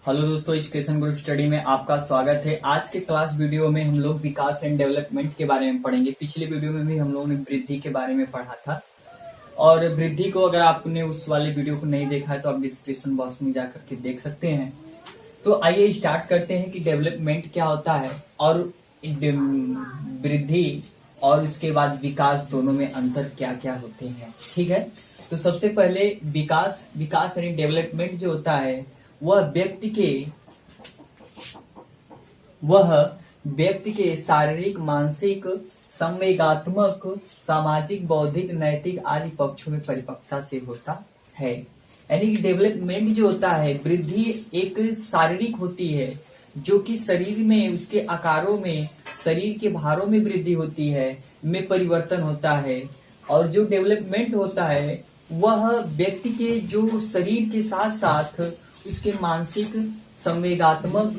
Hello दोस्तों, education group study में आपका स्वागत है। आज के क्लास वीडियो में हम लोग विकास एंड डेवलपमेंट के बारे में पढ़ेंगे। पिछले वीडियो में भी हम लोगों ने वृद्धि के बारे में पढ़ा था और वृद्धि को अगर आपने उस वाले वीडियो को नहीं देखा है तो आप डिस्क्रिप्शन बॉक्स में जाकर के देख सकते हैं। तो आइए स्टार्ट करते हैं कि डेवलपमेंट क्या होता है और वृद्धि और उसके बाद विकास दोनों में अंतर क्या क्या होते हैं। ठीक है, तो सबसे पहले विकास यानी डेवलपमेंट जो होता है वह व्यक्ति के शारीरिक, मानसिक, संवेगात्मक, सामाजिक, बौद्धिक, नैतिक आदि पक्षों में परिपक्वता से होता है। यानी कि डेवलपमेंट जो होता है, वृद्धि एक शारीरिक होती है जो कि शरीर में, उसके आकारों में, शरीर के भारों में वृद्धि होती है, में परिवर्तन होता है। और जो डेवलपमेंट होता है वह व्यक्ति के जो शरीर के साथ साथ उसके मानसिक, संवेगात्मक,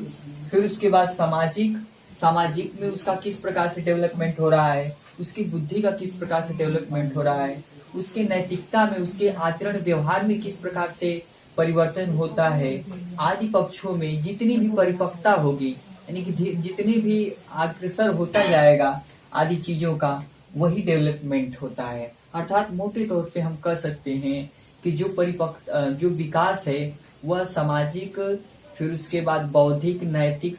फिर उसके बाद सामाजिक में उसका किस प्रकार से डेवलपमेंट हो रहा है, उसकी बुद्धि का किस प्रकार से डेवलपमेंट हो रहा है, उसके नैतिकता में, उसके आचरण व्यवहार में किस प्रकार से परिवर्तन होता है, आदि पक्षों में जितनी भी परिपक्वता होगी, यानी कि जितनी भी अग्रसर होता जाएगा आदि चीजों का, वही डेवलपमेंट होता है। अर्थात मोटे तौर पे हम कह सकते हैं कि जो विकास है वह सामाजिक, फिर उसके बाद बौद्धिक, नैतिक,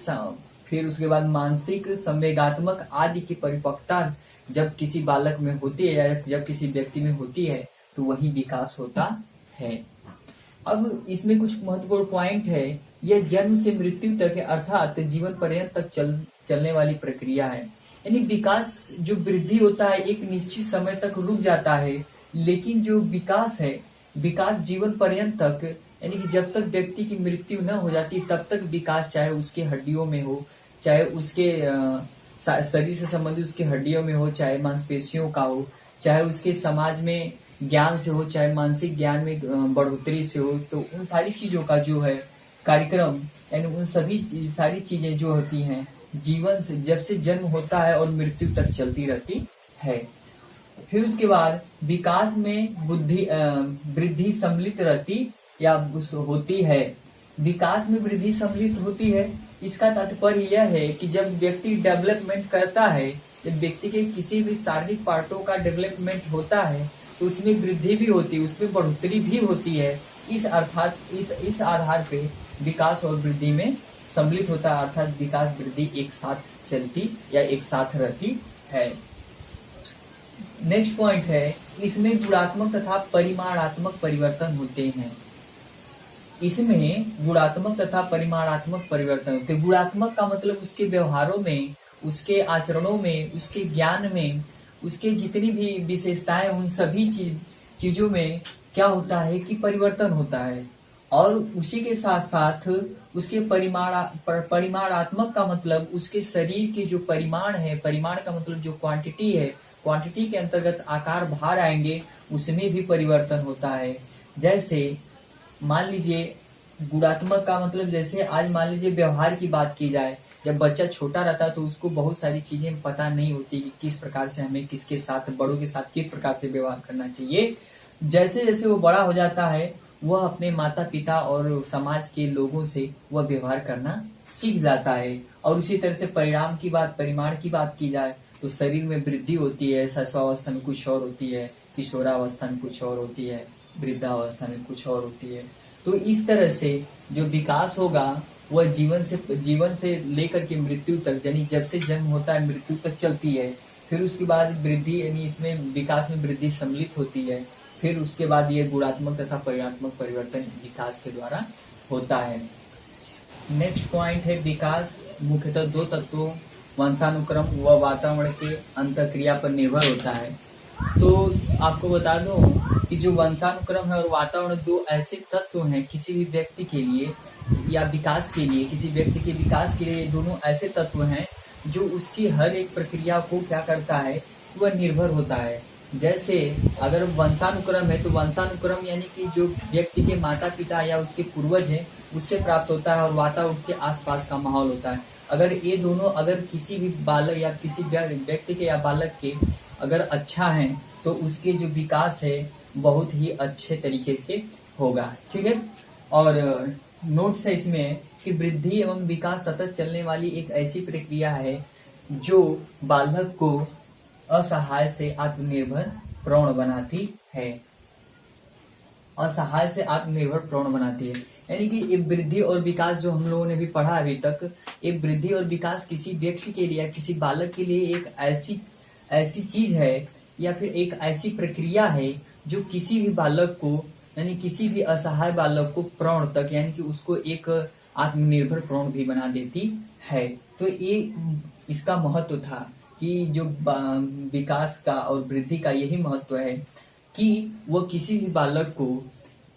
फिर उसके बाद मानसिक, संवेगात्मक आदि की परिपक्वता जब किसी बालक में होती है या जब किसी व्यक्ति में होती है तो वही विकास होता है। अब इसमें कुछ महत्वपूर्ण पॉइंट है। यह जन्म से मृत्यु तक है, अर्थात जीवन पर्यंत तक चलने वाली प्रक्रिया है। यानी विकास, जो वृद्धि होता है एक निश्चित समय तक रुक जाता है, लेकिन जो विकास है, विकास जीवन पर्यंत तक, यानी कि जब तक व्यक्ति की मृत्यु न हो जाती तब तक विकास, चाहे उसके हड्डियों में हो, चाहे उसके शरीर से संबंधित उसके हड्डियों में हो, चाहे मांसपेशियों का हो, चाहे उसके समाज में ज्ञान से हो, चाहे मानसिक ज्ञान में बढ़ोतरी से हो, तो उन सारी चीजों का जो है कार्यक्रम, यानी उन सभी सारी चीजें जो होती हैं जीवन से, जब से जन्म होता है और मृत्यु तक चलती रहती है। फिर उसके बाद विकास में वृद्धि सम्मिलित रहती या होती है। विकास में वृद्धि सम्मिलित होती है, इसका तात्पर्य यह है कि जब व्यक्ति डेवलपमेंट करता है, जब व्यक्ति के किसी भी शारीरिक पार्टों का डेवलपमेंट होता है तो उसमें वृद्धि भी होती है, उसमें बढ़ोतरी भी होती है। इस आधार पे विकास और वृद्धि में सम्मिलित होता है, अर्थात विकास वृद्धि एक साथ चलती या एक साथ रहती है। नेक्स्ट पॉइंट है, इसमें गुणात्मक तथा परिमाणात्मक परिवर्तन होते हैं। इसमें गुणात्मक तथा परिमाणात्मक परिवर्तन होते हैं। गुणात्मक का मतलब उसके व्यवहारों में, उसके आचरणों में, उसके ज्ञान में, उसके जितनी भी विशेषताएं, उन सभी चीजों में क्या होता है कि परिवर्तन होता है। और उसी के साथ साथ उसके परिमाणात्मक का मतलब उसके शरीर के जो परिमाण है, परिमाण का मतलब जो क्वांटिटी है, क्वांटिटी के अंतर्गत आकार, भार आएंगे, उसमें भी परिवर्तन होता है। जैसे मान लीजिए गुणात्मक का मतलब, जैसे आज मान लीजिए व्यवहार की बात की जाए, जब बच्चा छोटा रहता है तो उसको बहुत सारी चीजें पता नहीं होती कि किस प्रकार से हमें किसके साथ, बड़ों के साथ किस प्रकार से व्यवहार करना चाहिए। जैसे जैसे वो बड़ा हो जाता है वह अपने माता पिता और समाज के लोगों से वह व्यवहार करना सीख जाता है। और उसी तरह से परिमाण की बात की जाए तो शरीर में वृद्धि होती है, शैशवावस्था में कुछ और होती है, किशोरावस्था में कुछ और होती है, वृद्धावस्था में कुछ और होती है। तो इस तरह से जो विकास होगा वह जीवन से लेकर के मृत्यु तक, यानी जब से जन्म होता है मृत्यु तक चलती है। फिर उसके बाद वृद्धि, यानी इसमें विकास में वृद्धि सम्मिलित होती है। फिर उसके बाद ये गुणात्मक तथा परिमाणात्मक परिवर्तन विकास के द्वारा होता है। नेक्स्ट पॉइंट है, विकास मुख्यतः दो तत्वों, वंशानुक्रम व वातावरण के अंतःक्रिया पर निर्भर होता है। तो आपको बता दूं कि जो वंशानुक्रम है और वातावरण, दो ऐसे तत्व हैं किसी भी व्यक्ति के लिए या विकास के लिए, किसी व्यक्ति के विकास के लिए दोनों ऐसे तत्व हैं जो उसकी हर एक प्रक्रिया को क्या करता है, वह निर्भर होता है। जैसे अगर वंशानुक्रम है तो वंशानुक्रम यानी कि जो व्यक्ति के माता पिता या उसके पूर्वज हैं उससे प्राप्त होता है, और वातावरण के आसपास का माहौल होता है। अगर ये दोनों, अगर किसी भी बालक या किसी व्यक्ति के या बालक के अगर अच्छा है तो उसके जो विकास है बहुत ही अच्छे तरीके से होगा। ठीक है, और नोट्स है इसमें कि वृद्धि एवं विकास सतत चलने वाली एक ऐसी प्रक्रिया है जो बालक को असहाय से आत्मनिर्भर प्रौढ़ बनाती है। असहाय से आत्मनिर्भर प्रौढ़ बनाती है, यानी कि ये वृद्धि और विकास जो हम लोगों ने भी पढ़ा अभी तक, ये वृद्धि और विकास किसी व्यक्ति के लिए, किसी बालक के लिए एक ऐसी चीज है या फिर एक ऐसी प्रक्रिया है जो किसी भी बालक को, यानी किसी भी असहाय बालक को प्रौढ़ तक, यानी कि उसको एक आत्मनिर्भर प्रौढ़ भी बना देती है। तो ये इसका महत्व था कि जो विकास का और वृद्धि का यही महत्व है कि वो किसी भी बालक को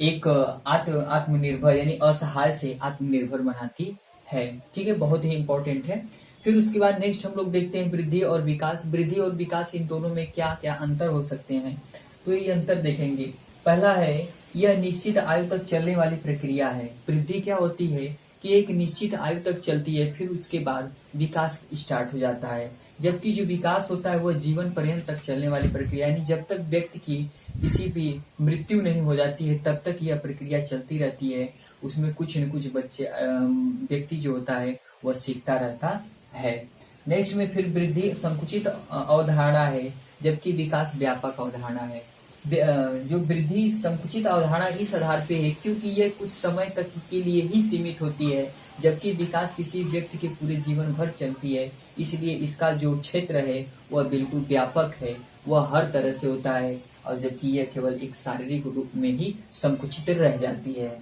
एक आत्मनिर्भर यानी असहाय से आत्मनिर्भर बनाती है। ठीक है, बहुत ही इंपॉर्टेंट है। फिर उसके बाद नेक्स्ट हम लोग देखते हैं वृद्धि और विकास। वृद्धि और विकास इन दोनों में क्या क्या अंतर हो सकते हैं, तो ये अंतर देखेंगे। पहला है, यह निश्चित आयु तक चलने वाली प्रक्रिया है। वृद्धि क्या होती है कि एक निश्चित आयु तक चलती है, फिर उसके बाद विकास स्टार्ट हो जाता है। जबकि जो विकास होता है वह जीवन पर्यंत तक चलने वाली प्रक्रिया, यानी जब तक व्यक्ति की किसी भी मृत्यु नहीं हो जाती है तब तक यह प्रक्रिया चलती रहती है। उसमें कुछ न कुछ व्यक्ति जो होता है वह सीखता रहता है। नेक्स्ट में फिर वृद्धि संकुचित अवधारणा है, जबकि विकास व्यापक अवधारणा है। जो वृद्धि संकुचित अवधारणा इस आधार पे है क्योंकि यह कुछ समय तक के लिए ही सीमित होती है, जबकि विकास किसी व्यक्ति के पूरे जीवन भर चलती है। इसलिए इसका जो क्षेत्र है वह बिल्कुल व्यापक है, वह हर तरह से होता है, और जबकि यह केवल एक शारीरिक रूप में ही संकुचित रह जाती है।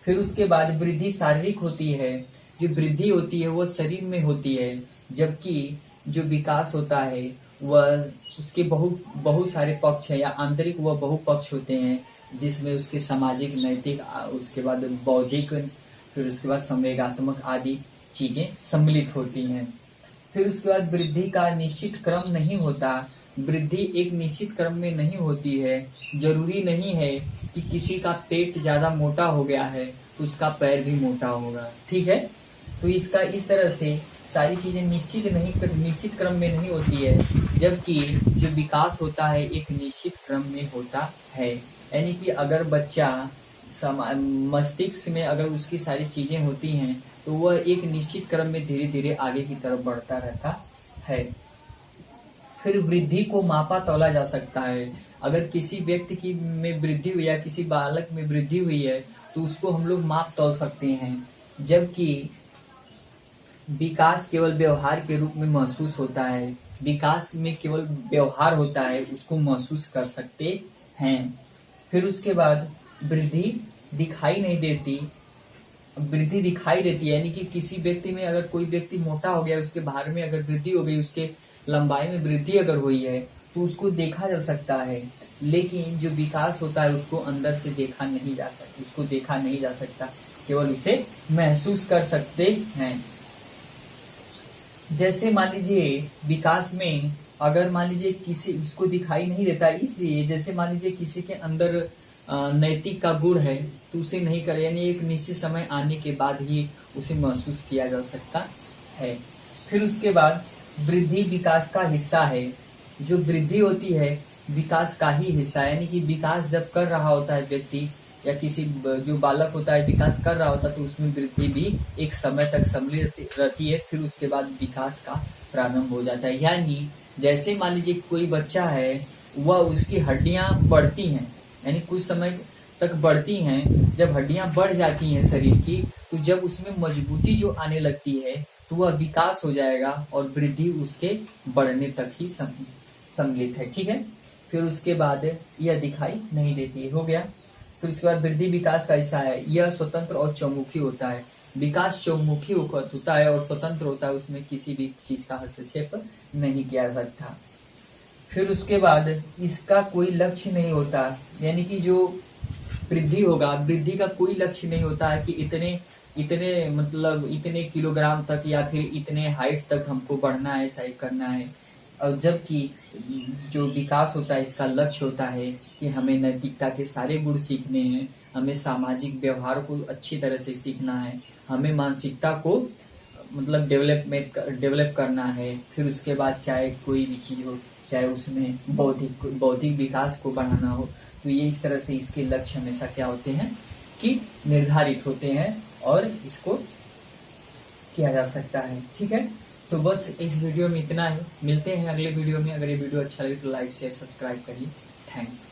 फिर उसके बाद वृद्धि शारीरिक होती है। जो वृद्धि होती है वह शरीर में होती है, जबकि जो विकास होता है वह उसके बहुत सारे पक्ष है, या आंतरिक वह बहुपक्ष होते हैं, जिसमें उसके सामाजिक, नैतिक, उसके बाद बौद्धिक, फिर उसके बाद संवेगात्मक आदि चीजें सम्मिलित होती हैं। फिर उसके बाद वृद्धि का निश्चित क्रम नहीं होता। वृद्धि एक निश्चित क्रम में नहीं होती है। जरूरी नहीं है कि किसी का पेट ज्यादा मोटा हो गया है तो उसका पैर भी मोटा होगा। ठीक है, तो इसका इस तरह से सारी चीजें निश्चित क्रम में नहीं होती है, जबकि जो विकास होता है एक निश्चित क्रम में होता है। यानी कि अगर बच्चा मस्तिष्क में अगर उसकी सारी चीजें होती हैं तो वह एक निश्चित क्रम में धीरे धीरे आगे की तरफ बढ़ता रहता है। फिर वृद्धि को मापा तौला जा सकता है। अगर किसी व्यक्ति की में वृद्धि हुई या किसी बालक में वृद्धि हुई है तो उसको हम लोग माप तौल सकते हैं, जबकि विकास केवल व्यवहार के रूप में महसूस होता है। विकास में केवल व्यवहार होता है, उसको महसूस कर सकते हैं। फिर उसके बाद वृद्धि दिखाई नहीं देती, वृद्धि दिखाई देती है, यानी कि किसी व्यक्ति में अगर कोई व्यक्ति मोटा हो गया, उसके भार में अगर वृद्धि हो गई, उसके लंबाई में वृद्धि अगर हुई है तो उसको देखा जा सकता है, लेकिन जो विकास होता है उसको अंदर से देखा नहीं जा सकता, केवल उसे महसूस कर सकते हैं। जैसे मान लीजिए विकास में अगर मान लीजिए किसी उसको दिखाई नहीं देता, इसलिए जैसे मान लीजिए किसी के अंदर नैतिक का गुण है तो उसे नहीं करे, यानी एक निश्चित समय आने के बाद ही उसे महसूस किया जा सकता है। फिर उसके बाद वृद्धि विकास का हिस्सा है। जो वृद्धि होती है विकास का ही हिस्सा, यानी कि विकास जब कर रहा होता है व्यक्ति या किसी जो बालक होता है विकास कर रहा होता है तो उसमें वृद्धि भी एक समय तक सम्मिलित रहती है, फिर उसके बाद विकास का प्रारंभ हो जाता है। यानी जैसे मान लीजिए कोई बच्चा है, वह उसकी हड्डियां बढ़ती हैं, यानी कुछ समय तक बढ़ती हैं। जब हड्डियां बढ़ जाती हैं शरीर की, तो जब उसमें मजबूती जो आने लगती है तो वह विकास हो जाएगा और वृद्धि उसके बढ़ने तक ही सम्मिलित है। ठीक है, फिर उसके बाद यह दिखाई नहीं देती, हो गया। फिर उसके बाद वृद्धि विकास का हिस्सा है। यह स्वतंत्र और चौमुखी होता है। विकास चौमुखी होता है और स्वतंत्र होता है, उसमें किसी भी चीज का हस्तक्षेप नहीं किया सकता। फिर उसके बाद इसका कोई लक्ष्य नहीं होता, यानी कि जो वृद्धि होगा, वृद्धि का कोई लक्ष्य नहीं होता है कि इतने किलोग्राम तक या फिर इतने हाइट तक हमको बढ़ना है, ऐसा ही करना है। और जबकि जो विकास होता है इसका लक्ष्य होता है कि हमें नैतिकता के सारे गुण सीखने हैं, हमें सामाजिक व्यवहार को अच्छी तरह से सीखना है, हमें मानसिकता को डेवलप करना है। फिर उसके बाद चाहे कोई भी चीज हो, चाहे उसमें बौद्धिक विकास को बढ़ाना हो, तो ये इस तरह से इसके लक्ष्य हमेशा क्या होते हैं कि निर्धारित होते हैं और इसको किया जा सकता है। ठीक है, तो बस इस वीडियो में इतना ही, मिलते हैं अगले वीडियो में। अगर ये वीडियो अच्छा लगे तो लाइक शेयर सब्सक्राइब करिए। थैंक्स।